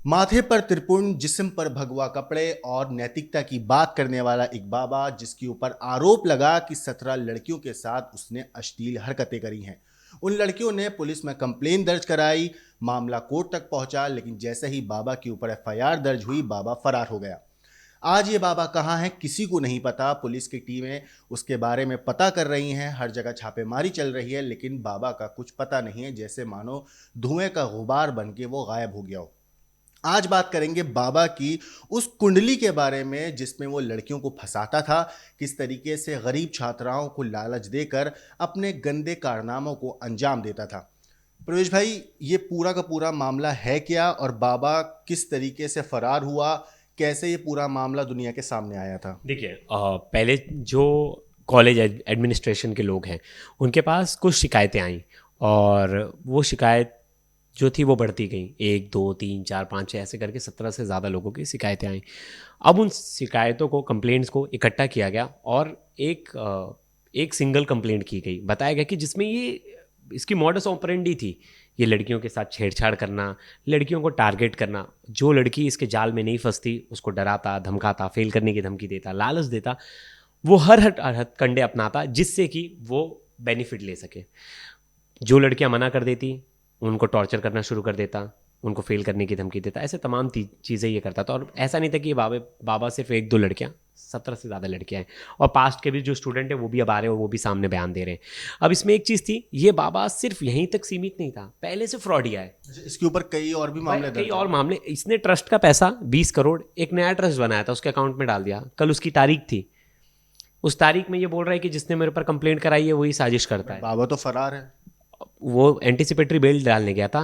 माथे पर त्रिपुंड, जिस्म पर भगवा कपड़े और नैतिकता की बात करने वाला एक बाबा जिसके ऊपर आरोप लगा कि 17 लड़कियों के साथ उसने अश्लील हरकतें करी हैं। उन लड़कियों ने पुलिस में कंप्लेन दर्ज कराई, मामला कोर्ट तक पहुंचा, लेकिन जैसे ही बाबा के ऊपर एफआईआर दर्ज हुई, बाबा फरार हो गया। आज ये बाबा कहाँ है किसी को नहीं पता। पुलिस की टीमें उसके बारे में पता कर रही हैं, हर जगह छापेमारी चल रही है, लेकिन बाबा का कुछ पता नहीं है, जैसे मानो धुएं का गुबार बन के वो गायब हो गया हो। आज बात करेंगे बाबा की उस कुंडली के बारे में जिसमें वो लड़कियों को फंसाता था, किस तरीके से गरीब छात्राओं को लालच देकर अपने गंदे कारनामों को अंजाम देता था। प्रवेश भाई, ये पूरा का पूरा मामला है क्या, और बाबा किस तरीके से फरार हुआ, कैसे ये पूरा मामला दुनिया के सामने आया था? देखिए, पहले जो कॉलेज एडमिनिस्ट्रेशन के लोग हैं उनके पास कुछ शिकायतें आईं और वो शिकायत जो थी वो बढ़ती गई, 1 2 3 4 5 6 ऐसे करके 17 से ज़्यादा लोगों की शिकायतें आईं। अब उन शिकायतों को, कंप्लेंट्स को इकट्ठा किया गया और एक सिंगल कंप्लेंट की गई। बताया गया कि जिसमें ये इसकी मॉडस ऑपरेंडी थी, ये लड़कियों के साथ छेड़छाड़ करना, लड़कियों को टारगेट करना। जो लड़की इसके जाल में नहीं फंसती उसको डराता, धमकाता, फेल करने की धमकी देता, लालच देता। वो हर हथकंडे अपनाता जिससे कि वो बेनिफिट ले सके। जो लड़कियां मना कर देती उनको टॉर्चर करना शुरू कर देता, उनको फेल करने की धमकी देता। ऐसे तमाम चीज़ें ये करता था। और ऐसा नहीं था कि ये बाबा सिर्फ 1 2 लड़कियां, 17 से ज़्यादा लड़कियां हैं। और पास्ट के भी जो स्टूडेंट हैं वो भी अब आ रहे हैं और वो भी सामने बयान दे रहे हैं। अब इसमें एक चीज़ थी, ये बाबा सिर्फ यहीं तक सीमित नहीं था, पहले से फ्रॉडिया है। इसके ऊपर कई और भी मामले कई दर्ज और हैं। मामले। इसने ट्रस्ट का पैसा 20 करोड़ एक नया ट्रस्ट बनाया था, उसके अकाउंट में डाल दिया। कल उसकी तारीख थी, उस तारीख में ये बोल रहा है कि जिसने मेरे पर कंप्लेंट कराई है वही साजिश करता है। बाबा तो फरार है। वो एंटीसिपेटरी बेल डालने गया था।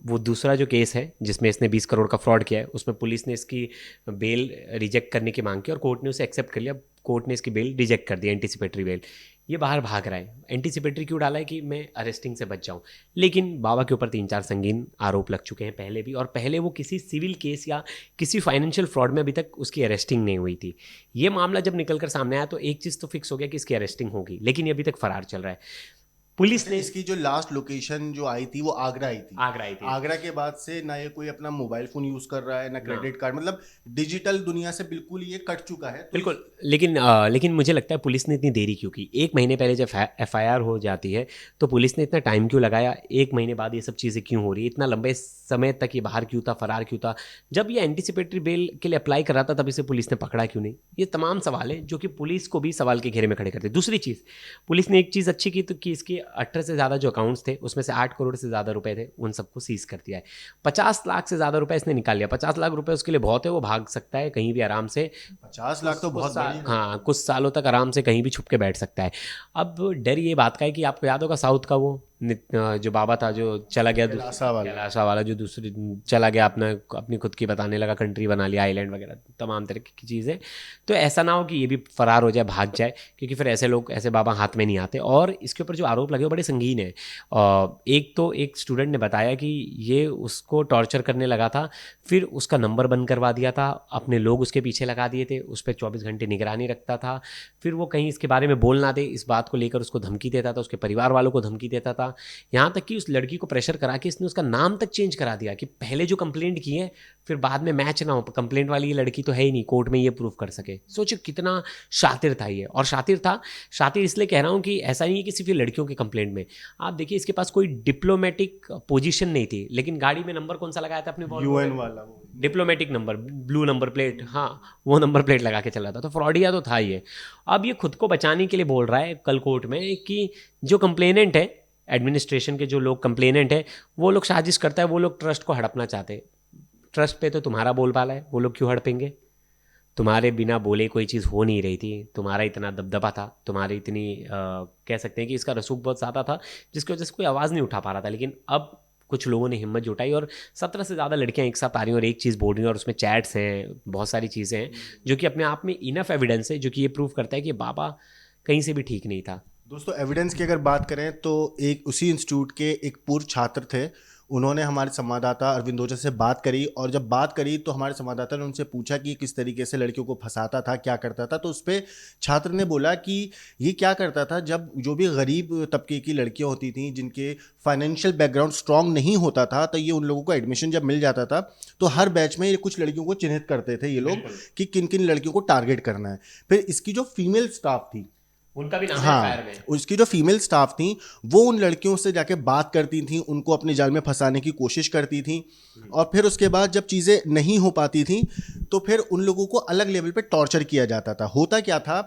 वो दूसरा जो केस है जिसमें इसने 20 करोड़ का फ्रॉड किया है, उसमें पुलिस ने इसकी बेल रिजेक्ट करने की मांग की और कोर्ट ने उसे एक्सेप्ट कर लिया। कोर्ट ने इसकी बेल रिजेक्ट कर दी, एंटीसिपेटरी बेल। ये बाहर भाग रहा है। एंटीसिपेटरी क्यों डाला है? कि मैं अरेस्टिंग से बच जाऊं। लेकिन बाबा के ऊपर 3 4 संगीन आरोप लग चुके हैं पहले भी, और पहले वो किसी सिविल केस या किसी फाइनेंशियल फ्रॉड में अभी तक उसकी अरेस्टिंग नहीं हुई थी। ये मामला जब निकल कर सामने आया तो एक चीज़ तो फिक्स हो गया कि इसकी अरेस्टिंग होगी, लेकिन ये अभी तक फरार चल रहा है। पुलिस ने इसकी जो लास्ट लोकेशन जो आई थी वो आगरा आई थी। आगरा आई थी आगरा के बाद से ना ये कोई अपना मोबाइल फोन यूज कर रहा है, ना ना। क्रेडिट कार्ड, मतलब डिजिटल दुनिया से बिल्कुल ये कट चुका है। तो बिल्कुल। लेकिन मुझे लगता है पुलिस ने इतनी देरी क्यों की? 1 महीने पहले जब एफआईआर हो जाती है तो पुलिस ने इतना टाइम क्यों लगाया? 1 महीने बाद ये सब चीज़ें क्यों हो रही है? इतना लंबे समय तक ये बाहर क्यों था, फरार क्यों था? जब ये एंटीसिपेटरी बेल के लिए अप्लाई कर रहा था तब इसे पुलिस ने पकड़ा क्यों नहीं? ये तमाम सवाल है जो कि पुलिस को भी सवाल के घेरे में खड़े करते। दूसरी चीज़, पुलिस ने एक चीज़ अच्छी की तो कि इसके 18 से ज़्यादा जो अकाउंट्स थे उसमें से 8 करोड़ से ज़्यादा रुपए थे, उन सबको सीज कर दिया है। 50 लाख से ज़्यादा रुपए इसने निकाल लिया। 50 लाख रुपए उसके लिए बहुत है, वो भाग सकता है कहीं भी आराम से। 50 लाख तो बहुत बड़ी रकम हाँ, कुछ सालों तक आराम से कहीं भी छुप के बैठ सकता है। अब डर ये बात का है कि आपको याद होगा साउथ का वो जो बाबा था जो चला गया, कैलासा वाला। कैलाशा वाला, जो दूसरी चला गया, अपनी खुद की बताने लगा, कंट्री बना लिया, आइलैंड वगैरह तमाम तरह की चीज़ें। तो ऐसा ना हो कि ये भी फरार हो जाए, भाग जाए, क्योंकि फिर ऐसे लोग, ऐसे बाबा हाथ में नहीं आते। और इसके ऊपर जो आरोप लगे वो बड़े संगीन है। एक स्टूडेंट ने बताया कि ये उसको टॉर्चर करने लगा था, फिर उसका नंबर बंद करवा दिया था, अपने लोग उसके पीछे लगा दिए थे, उस पर 24 घंटे निगरानी रखता था। फिर वो कहीं इसके बारे में बोल ना दे, इस बात को लेकर उसको धमकी देता था, उसके परिवार वालों को धमकी देता था। यहाँ तक कि उस लड़की को प्रेशर करा के इसने उसका नाम तक चेंज करा दिया कि पहले जो कंप्लेंट की है फिर बाद में मैच ना हो, कंप्लेंट वाली ये लड़की तो है ही नहीं, कोर्ट में ये प्रूफ कर सके। सोचो कितना शातिर था ये। और शातिर इसलिए कह रहा हूँ कि ऐसा नहीं है कि सिर्फ ये लड़कियों के कंप्लेंट में। आप देखिए, इसके पास कोई डिप्लोमेटिक पोजीशन नहीं थी, लेकिन गाड़ी में नंबर कौन सा लगाया था अपने? यूएन वाला वो। Diplomatic number, blue number plate, हाँ, वो नंबर प्लेट लगा के चला था। तो फ्रॉडिया तो था ये। अब ये खुद को बचाने के लिए बोल रहा है कल कोर्ट में कि जो कंप्लेनेंट है, एडमिनिस्ट्रेशन के जो लोग कंप्लेनेंट है, वो लोग साजिश करता है, वो लोग ट्रस्ट को हड़पना चाहते हैं। ट्रस्ट पे तो तुम्हारा बोलबाला है, वो लोग क्यों हड़पेंगे? तुम्हारे बिना बोले कोई चीज़ हो नहीं रही थी, तुम्हारा इतना दबदबा था, तुम्हारी इतनी कह सकते हैं कि इसका रसूख बहुत ज़्यादा था, जिसकी वजह से कोई आवाज़ नहीं उठा पा रहा था। लेकिन अब कुछ लोगों ने हिम्मत जुटाई और 17 से ज़्यादा लड़कियां एक साथ आ रही हैं और एक चीज़ बोल रही हैं, और उसमें चैट्स हैं, बहुत सारी चीज़ें हैं जो कि अपने आप में इनफ एविडेंस है, जो कि ये प्रूव करता है कि बाबा कहीं से भी ठीक नहीं था। दोस्तों, एविडेंस की अगर बात करें तो एक उसी इंस्टीट्यूट के एक पूर्व छात्र थे, उन्होंने हमारे संवाददाता अरविंद ओझा से बात करी, और जब बात करी तो हमारे संवाददाता ने उनसे पूछा कि किस तरीके से लड़कियों को फंसाता था, क्या करता था। तो उस पर छात्र ने बोला कि ये क्या करता था, जब जो भी गरीब तबके की लड़कियां होती थीं जिनके फाइनेंशियल बैकग्राउंड स्ट्रांग नहीं होता था, तो ये उन लोगों को एडमिशन जब मिल जाता था तो हर बैच में ये कुछ लड़कियों को चिन्हित करते थे ये लोग कि किन किन लड़कियों को टारगेट करना है। फिर इसकी जो फीमेल स्टाफ थी, उनका भी नाम है हाँ, फायर में। उसकी जो फीमेल स्टाफ थी वो उन लड़कियों से जाके बात करती थी, उनको अपने जाल में फंसाने की कोशिश करती थी, और फिर उसके बाद जब चीज़ें नहीं हो पाती थी तो फिर उन लोगों को अलग लेवल पे टॉर्चर किया जाता था। होता क्या था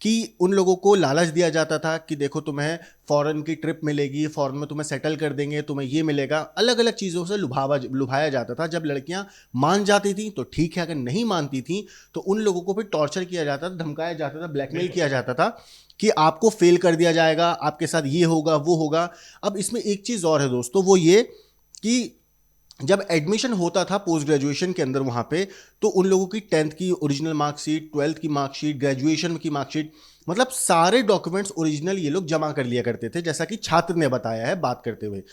कि उन लोगों को लालच दिया जाता था कि देखो तुम्हें फॉरेन की ट्रिप मिलेगी, फॉरेन में तुम्हें सेटल कर देंगे, तुम्हें ये मिलेगा, अलग अलग चीज़ों से लुभाया जाता था। जब लड़कियां मान जाती थी तो ठीक है, अगर नहीं मानती थी तो उन लोगों को फिर टॉर्चर किया जाता था, धमकाया जाता था, ब्लैकमेल किया जाता था कि आपको फेल कर दिया जाएगा, आपके साथ ये होगा वो होगा। अब इसमें एक चीज़ और है दोस्तों, वो ये कि जब एडमिशन होता था पोस्ट ग्रेजुएशन के अंदर वहाँ पे, तो उन लोगों की 10th की ओरिजिनल मार्कशीट, 12th की मार्कशीट, ग्रेजुएशन की मार्कशीट, मतलब सारे डॉक्यूमेंट्स ओरिजिनल ये लोग जमा कर लिया करते थे, जैसा कि छात्र ने बताया है बात करते हुए,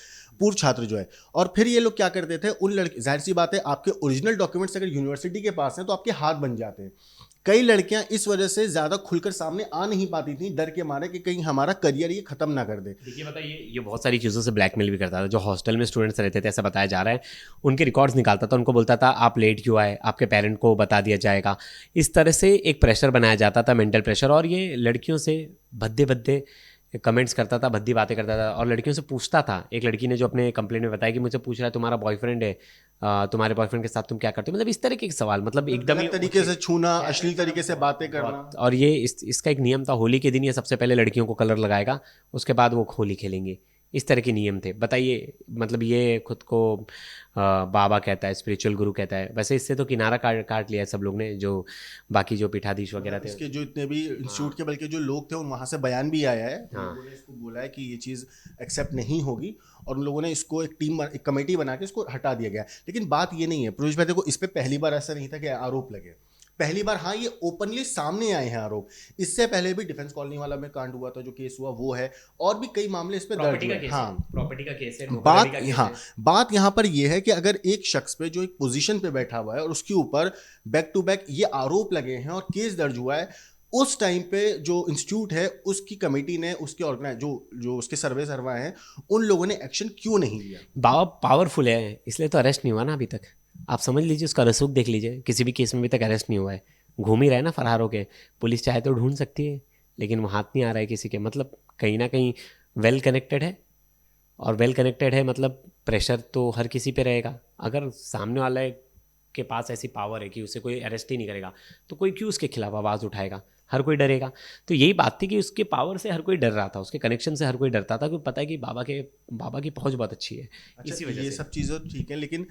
पूर्व छात्र जो है। और फिर ये लोग क्या करते थे, उन लड़के, जाहिर सी बात है आपके ओरिजिनल डॉक्यूमेंट्स अगर यूनिवर्सिटी के पास हैं तो आपके हाथ बन जाते हैं। कई लड़कियां इस वजह से ज़्यादा खुलकर सामने आ नहीं पाती थी, डर के मारे कि कहीं हमारा करियर ये ख़त्म ना कर दे। देखिए बताइए, ये बहुत सारी चीज़ों से ब्लैकमेल भी करता था। जो हॉस्टल में स्टूडेंट्स रहते थे, ऐसा बताया जा रहा है, उनके रिकॉर्ड्स निकालता था, उनको बोलता था आप लेट क्यों आए, आपके पेरेंट को बता दिया जाएगा। इस तरह से एक प्रेशर बनाया जाता था, मेंटल प्रेशर। और ये लड़कियों से भद्दे भद्दे कमेंट्स करता था, भद्दी बातें करता था, और लड़कियों से पूछता था। एक लड़की ने जो अपने कंप्लेंट में बताया कि मुझे पूछ रहा है तुम्हारा बॉयफ्रेंड है, तुम्हारे बॉयफ्रेंड के साथ तुम क्या करते हो, मतलब इस तरह के सवाल, मतलब एकदम ही गलत तरीके से छूना, अश्लील तरीके से बातें करना। और ये इसका एक नियम था, होली के दिन ये सबसे पहले लड़कियों को कलर लगाएगा, उसके बाद वो होली खेलेंगे। इस तरह के नियम थे। बताइए, मतलब ये खुद को बाबा कहता है, स्पिरिचुअल गुरु कहता है। वैसे इससे तो किनारा काट काट लिया है सब लोग ने, जो बाकी जो पीठाधीश वगैरह थे। इसके जो इतने भी इंस्टीट्यूट के बल्कि जो लोग थे, उन वहाँ से बयान भी आया है, उन लोगों ने इसको बोला है कि ये चीज़ एक्सेप्ट नहीं होगी, और उन लोगों ने इसको एक कमेटी बना के इसको हटा दिया गया। लेकिन बात ये नहीं है प्रवेश भाई, देखो इस पर पहली बार ऐसा नहीं था कि आरोप लगे, पहली बार हाँ ये ओपनली सामने आए हैं आरोप। इससे पहले भी डिफेंस कॉलोनी वाला में कांड हुआ था, जो केस हुआ वो है, और भी कई मामले इस पे दर्ज हुए। हाँ, प्रॉपर्टी का केस है, बात यहाँ पर यह है कि अगर एक शख्स पे जो एक पोजीशन पे बैठा हुआ है और उसके ऊपर बैक टू बैक ये आरोप लगे हैं और केस दर्ज हुआ है, उस टाइम पे जो इंस्टीट्यूट है उसकी कमेटी ने, उसके ऑर्गेनाइज जो उसके सर्वे हैं, उन लोगों ने एक्शन क्यों नहीं लिया? बाबा पावरफुल है, इसलिए तो अरेस्ट नहीं हुआ ना अभी तक। आप समझ लीजिए, उसका रसूख देख लीजिए, किसी भी केस में अभी तक अरेस्ट नहीं हुआ है, घूम ही रहा है ना फरार होके। पुलिस चाहे तो ढूंढ सकती है, लेकिन वो हाथ नहीं आ रहा है किसी के। मतलब कहीं ना कहीं वेल कनेक्टेड है, और वेल कनेक्टेड है मतलब प्रेशर तो हर किसी पे रहेगा। अगर सामने वाले के पास ऐसी पावर है कि उसे कोई अरेस्ट ही नहीं करेगा, तो कोई क्यों उसके खिलाफ आवाज़ उठाएगा? हर कोई डरेगा। तो यही बात थी कि उसके पावर से हर कोई डर रहा था, उसके कनेक्शन से हर कोई डरता था, क्योंकि पता है कि बाबा की पहुंच बहुत अच्छी है। अच्छा, इसी वजह ये से सब चीज़ें ठीक है, लेकिन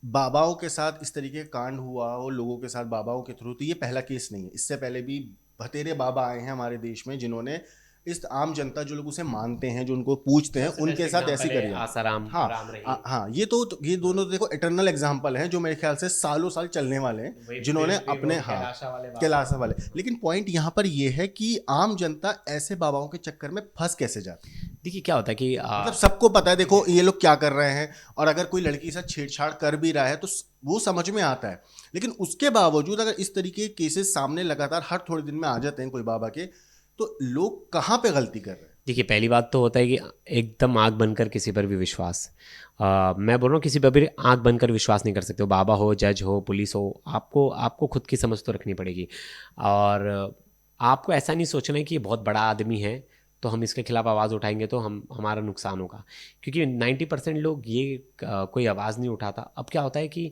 बाबाओं के साथ इस तरीके का कांड हुआ और लोगों के साथ बाबाओं के थ्रू, तो ये पहला केस नहीं है। इससे पहले भी बतेरे बाबा आए हैं हमारे देश में, जिन्होंने इस आम जनता, जो लोग उसे मानते हैं, जो उनको पूछते हैं, उनके साथ ऐसी करी है। आसाराम, हाँ, राम रही। हाँ, ये दोनों तो देखो इटरनल एग्जाम्पल हैं, जो मेरे ख्याल से सालों साल चलने वाले हैं, जिन्होंने अपने, हाँ, कैलाशा वाले। लेकिन पॉइंट यहाँ पर ये है कि आम जनता ऐसे बाबाओं के चक्कर में फंस कैसे जाती है। देखिए क्या होता है कि मतलब सबको पता है देखो ये लोग क्या कर रहे हैं, और अगर कोई लड़की के साथ छेड़छाड़ कर भी रहा है तो वो समझ में आता है, लेकिन उसके बावजूद अगर इस तरीके के केसेस सामने लगातार हर थोड़े दिन में आ जाते हैं कोई बाबा के, तो लोग कहाँ पे गलती कर रहे हैं? देखिए, पहली बात तो होता है कि एकदम आँख बनकर किसी पर भी विश्वास, मैं बोल रहा हूँ किसी पर भी आँख बनकर विश्वास नहीं कर सकते हो। बाबा हो, जज हो, पुलिस हो, आपको खुद की समझ तो रखनी पड़ेगी। और आपको ऐसा नहीं सोचना है कि ये बहुत बड़ा आदमी है तो हम इसके खिलाफ आवाज़ उठाएंगे तो हमारा नुकसान होगा, क्योंकि 90% लोग ये कोई आवाज़ नहीं उठाता। अब क्या होता है कि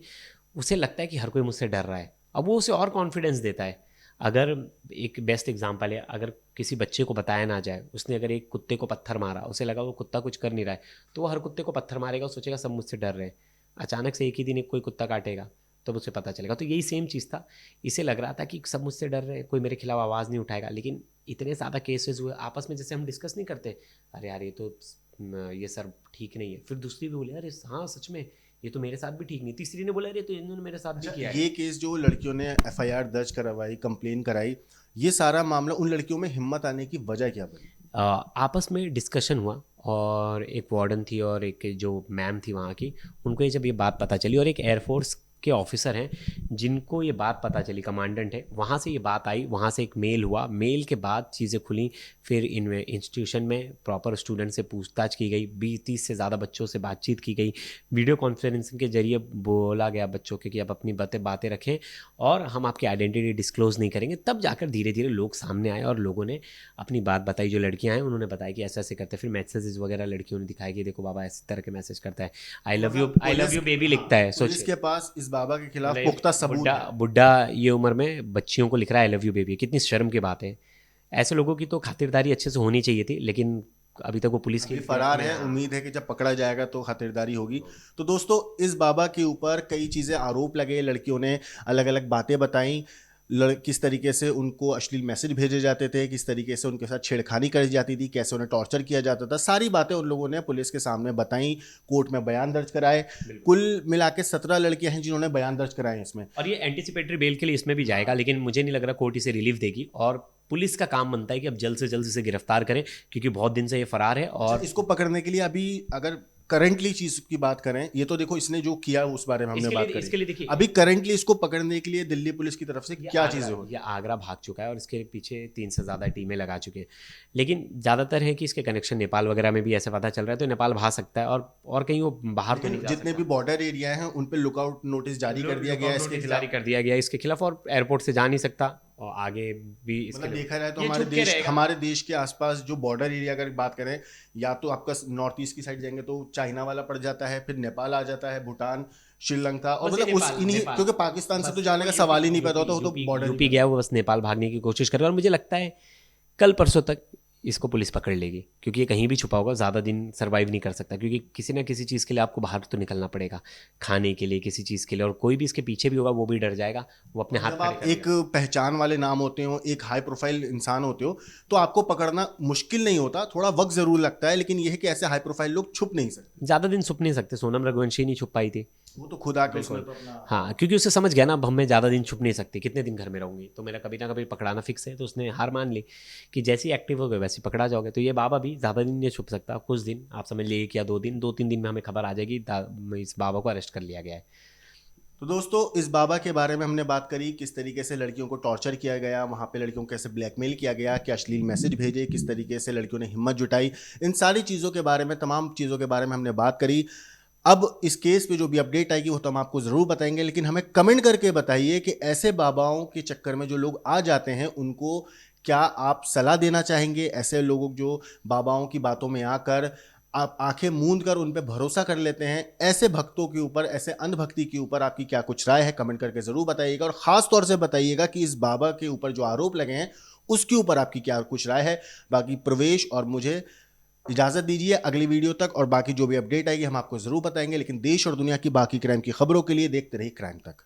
उसे लगता है कि हर कोई मुझसे डर रहा है, अब वो उसे और कॉन्फिडेंस देता है। अगर एक बेस्ट एग्जांपल है, अगर किसी बच्चे को बताया ना जाए, उसने अगर एक कुत्ते को पत्थर मारा, उसे लगा वो कुत्ता कुछ कर नहीं रहा है, तो वो हर कुत्ते को पत्थर मारेगा, सोचेगा सब मुझसे डर रहे हैं। अचानक से एक ही दिन एक कोई कुत्ता काटेगा तो उसे पता चलेगा। तो यही सेम चीज़ था, इसे लग रहा था कि सब मुझसे डर रहे हैं, कोई मेरे खिलाफ आवाज़ नहीं उठाएगा। लेकिन इतने ज़्यादा केसेस हुए आपस में, जैसे हम डिस्कस नहीं करते, अरे यार ये तो ये सर ठीक नहीं है, फिर दूसरी भी बोले अरे हाँ सच में ये तो मेरे साथ भी ठीक नहीं, तीसरी ने बोला अरे तो इन्होंने मेरे साथ भी किया है। ये केस जो लड़कियों ने एफआईआर दर्ज करवाई, कंप्लेन कराई, ये सारा मामला, उन लड़कियों में हिम्मत आने की वजह क्या बनी? आपस में डिस्कशन हुआ और एक वार्डन थी और एक जो मैम थी वहाँ की, उनको ये जब ये बात पता चली, और एक एयरफोर्स के ऑफिसर हैं जिनको ये बात पता चली, कमांडेंट है, वहाँ से ये बात आई, वहाँ से एक मेल हुआ, मेल के बाद चीज़ें खुली। फिर इन इंस्टीट्यूशन में प्रॉपर स्टूडेंट से पूछताछ की गई, 20-30 से ज़्यादा बच्चों से बातचीत की गई, वीडियो कॉन्फ्रेंसिंग के जरिए बोला गया बच्चों के कि आप अपनी बातें रखें और हम आपकी आइडेंटिटी डिस्क्लोज़ नहीं करेंगे। तब जाकर धीरे धीरे लोग सामने आए और लोगों ने अपनी बात बताई। जो लड़कियां हैं उन्होंने बताया कि ऐसे ऐसे करते हैं। फिर मैसेजेस वगैरह लड़कियों ने दिखाया कि देखो बाबा इस तरह के मैसेज करता है, आई लव यू बेबी लिखता है। पुलिस सोचिए, के पास इस बाबा के खिलाफ मतलब पुख्ता सबूत बुढ़ा है। बुढ़ा ये उम्र में बच्चियों को लिख रहा है आई लव यू बेबी, कितनी शर्म की बात है। ऐसे लोगों की तो खातिरदारी अच्छे से होनी चाहिए थी, लेकिन अभी तक वो पुलिस की अभी गिरफ्त फरार में। है, हाँ, उम्मीद है कि जब पकड़ा जाएगा तो खातिरदारी होगी। तो दोस्तों, इस बाबा के ऊपर कई चीज़ें आरोप लगे, लड़कियों ने अलग अलग बातें बताई, किस तरीके से उनको अश्लील मैसेज भेजे जाते थे, किस तरीके से उनके साथ छेड़खानी करी जाती थी, कैसे उन्हें टॉर्चर किया जाता था, सारी बातें उन लोगों ने पुलिस के सामने बताई, कोर्ट में बयान दर्ज कराए। कुल मिला के 17 लड़कियां हैं जिन्होंने बयान दर्ज कराए हैं इसमें। और ये एंटिसिपेटरी बेल के लिए इसमें भी जाएगा, लेकिन मुझे नहीं लग रहा कोर्ट इसे रिलीफ देगी। और पुलिस का काम बनता है कि अब जल्द से जल्द इसे गिरफ्तार करें, क्योंकि बहुत दिन से ये फरार है। अच्छा, और इसको पकड़ने के लिए अभी अगर करंटली चीज की बात करें, ये तो देखो इसने जो किया उस बारे में हमने बात करी, इसके लिए देखिए, अभी करंटली इसको पकड़ने के लिए दिल्ली पुलिस की तरफ से क्या चीजें हो। ये आगरा भाग चुका है और इसके पीछे 3 से ज़्यादा टीमें लगा चुके हैं। लेकिन ज़्यादातर है कि इसके कनेक्शन नेपाल वगैरह में भी ऐसे पता चल रहा है, तो नेपाल भाग सकता है और कहीं वो बाहर तो नहीं जा जितने सकता। भी बॉर्डर एरिया हैं उन पे लुकआउट नोटिस जारी कर दिया गया है इसके नोटिस खिलाफ। जारी कर दिया गया इसके खिलाफ, और एयरपोर्ट से जा नहीं सकता, और आगे भी इसके मतलब लिए देखा जाए तो ये हमारे छुप के देश रहेगा। हमारे देश के आसपास जो बॉर्डर एरिया अगर बात करें, या तो आपका नॉर्थ ईस्ट की साइड जाएंगे तो चाइना वाला पड़ जाता है, फिर नेपाल आ जाता है, भूटान, श्रीलंका, और बस ये मतलब उस नेपाल इन्हीं, नेपाल क्योंकि पाकिस्तान से बस तो जाने वो का सवाल ही नहीं पैदा होता, वो तो बॉर्डर यूपी गया, वो बस नेपाल भागने की कोशिश कर रहा है। और मुझे लगता है कल परसों तक इसको पुलिस पकड़ लेगी, क्योंकि ये कहीं भी छुपा होगा, ज़्यादा दिन सर्वाइव नहीं कर सकता, क्योंकि किसी ना किसी चीज़ के लिए आपको बाहर तो निकलना पड़ेगा, खाने के लिए, किसी चीज़ के लिए, और कोई भी इसके पीछे भी होगा वो भी डर जाएगा, वो अपने हाथ जब खड़े आप कर एक लेगा। पहचान वाले नाम होते हो, एक हाई प्रोफाइल इंसान होते हो, तो आपको पकड़ना मुश्किल नहीं होता, थोड़ा वक्त जरूर लगता है, लेकिन यह है कि ऐसे हाई प्रोफाइल लोग छुप नहीं सकते। ज़्यादा दिन छुप नहीं सकते, सोनम रघुवंशी नहीं छुप पाई थी। वो तो खुद आके उसने बिल्कुल, तो अपना। हाँ, क्योंकि उसे समझ गया ना, अब हमें ज़्यादा दिन छुप नहीं सकती, कितने दिन घर में रहूंगी, तो मेरा कभी ना कभी पकड़ाना फिक्स है। तो उसने हार मान ली कि जैसे ही एक्टिव हो गए वैसे ही पकड़ा जाओगे। तो ये बाबा भी ज़्यादा दिन नहीं छुप सकता, कुछ दिन आप समझ लीजिए कि 2 दिन 2-3 दिन में हमें खबर आ जाएगी इस बाबा को अरेस्ट कर लिया गया है। तो दोस्तों, इस बाबा के बारे में हमने बात करी, किस तरीके से लड़कियों को टॉर्चर किया गया, वहाँ पे लड़कियों को कैसे ब्लैकमेल किया गया, क्या अश्लील मैसेज भेजे, किस तरीके से लड़कियों ने हिम्मत जुटाई, इन सारी चीज़ों के बारे में, तमाम चीज़ों के बारे में हमने बात करी। अब इस केस पे जो भी अपडेट आएगी वो तो हम आपको ज़रूर बताएंगे, लेकिन हमें कमेंट करके बताइए कि ऐसे बाबाओं के चक्कर में जो लोग आ जाते हैं उनको क्या आप सलाह देना चाहेंगे। ऐसे लोगों जो बाबाओं की बातों में आकर आप आंखें मूंद कर उन पे भरोसा कर लेते हैं, ऐसे भक्तों के ऊपर, ऐसे अंधभक्ति के ऊपर आपकी क्या कुछ राय है, कमेंट करके ज़रूर बताइएगा। और ख़ास तौर से बताइएगा कि इस बाबा के ऊपर जो आरोप लगे हैं उसके ऊपर आपकी क्या कुछ राय है। बाकी प्रवेश और मुझे इजाज़त दीजिए, अगली वीडियो तक और बाकी जो भी अपडेट आएगी हम आपको ज़रूर बताएंगे। लेकिन देश और दुनिया की बाकी क्राइम की खबरों के लिए देखते रहिए क्राइम तक।